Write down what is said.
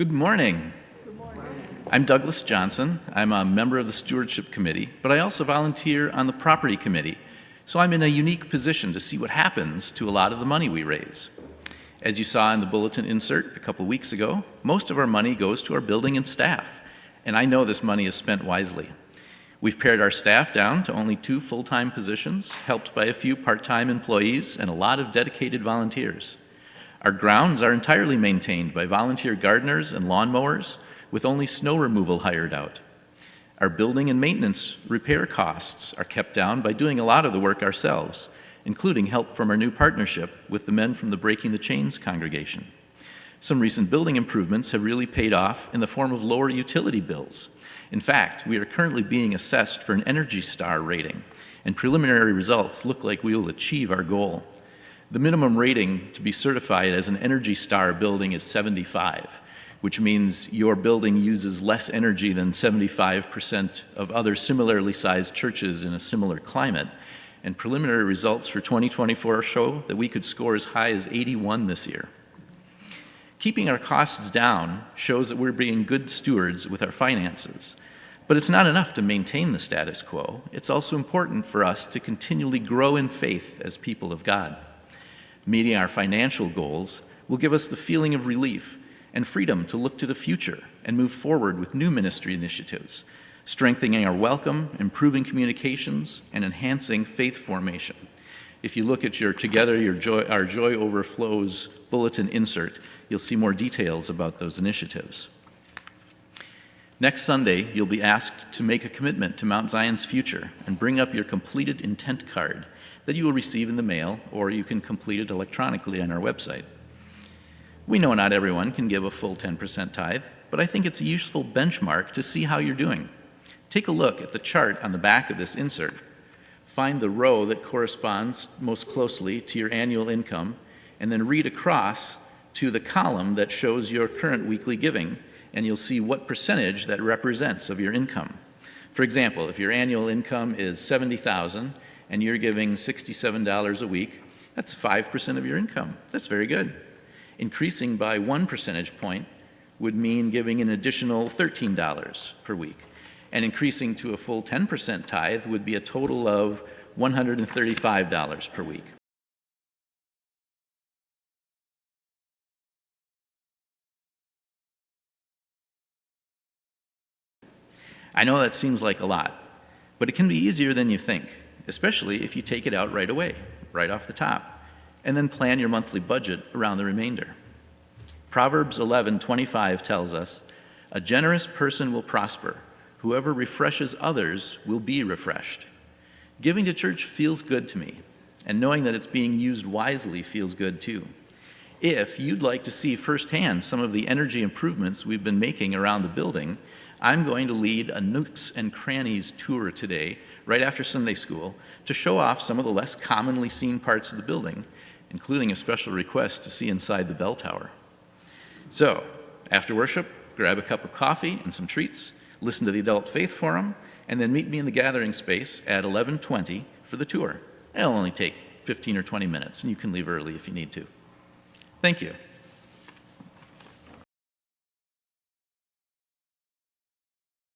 Good morning. I'm Douglas Johnson. I'm a member of the Stewardship Committee, but I also volunteer on the Property Committee, so I'm in a unique position to see what happens to a lot of the money we raise. As you saw in the bulletin insert a couple weeks ago, most of our money goes to our building and staff, and I know this money is spent wisely. We've pared our staff down to only 2 full-time positions, helped by a few part-time employees and a lot of dedicated volunteers. Our grounds are entirely maintained by volunteer gardeners and lawnmowers, with only snow removal hired out. Our building and maintenance repair costs are kept down by doing a lot of the work ourselves, including help from our new partnership with the men from the Breaking the Chains congregation. Some recent building improvements have really paid off in the form of lower utility bills. In fact, we are currently being assessed for an Energy Star rating, and preliminary results look like we will achieve our goal. The minimum rating to be certified as an Energy Star building is 75, which means your building uses less energy than 75% of other similarly sized churches in a similar climate. And preliminary results for 2024 show that we could score as high as 81 this year. Keeping our costs down shows that we're being good stewards with our finances. But it's not enough to maintain the status quo. It's also important for us to continually grow in faith as people of God. Meeting our financial goals will give us the feeling of relief and freedom to look to the future and move forward with new ministry initiatives, strengthening our welcome, improving communications, and enhancing faith formation. If you look at our Joy Overflows bulletin insert, you'll see more details about those initiatives. Next Sunday, you'll be asked to make a commitment to Mount Zion's future and bring up your completed intent card that you will receive in the mail, or you can complete it electronically on our website. We know not everyone can give a full 10% tithe, but I think it's a useful benchmark to see how you're doing. Take a look at the chart on the back of this insert. Find the row that corresponds most closely to your annual income, and then read across to the column that shows your current weekly giving, and you'll see what percentage that represents of your income. For example, if your annual income is $70,000 and you're giving $67 a week, that's 5% of your income. That's very good. Increasing by 1 percentage point would mean giving an additional $13 per week. And increasing to a full 10% tithe would be a total of $135 per week. I know that seems like a lot, but it can be easier than you think, especially if you take it out right away, right off the top, and then plan your monthly budget around the remainder. Proverbs 11:25 tells us, "A generous person will prosper. Whoever refreshes others will be refreshed." Giving to church feels good to me, and knowing that it's being used wisely feels good too. If you'd like to see firsthand some of the energy improvements we've been making around the building, I'm going to lead a Nooks and Crannies tour today, right after Sunday school, to show off some of the less commonly seen parts of the building, including a special request to see inside the bell tower. So, after worship, grab a cup of coffee and some treats, listen to the Adult Faith Forum, and then meet me in the gathering space at 11:20 for the tour. It'll only take 15 or 20 minutes, and you can leave early if you need to. Thank you.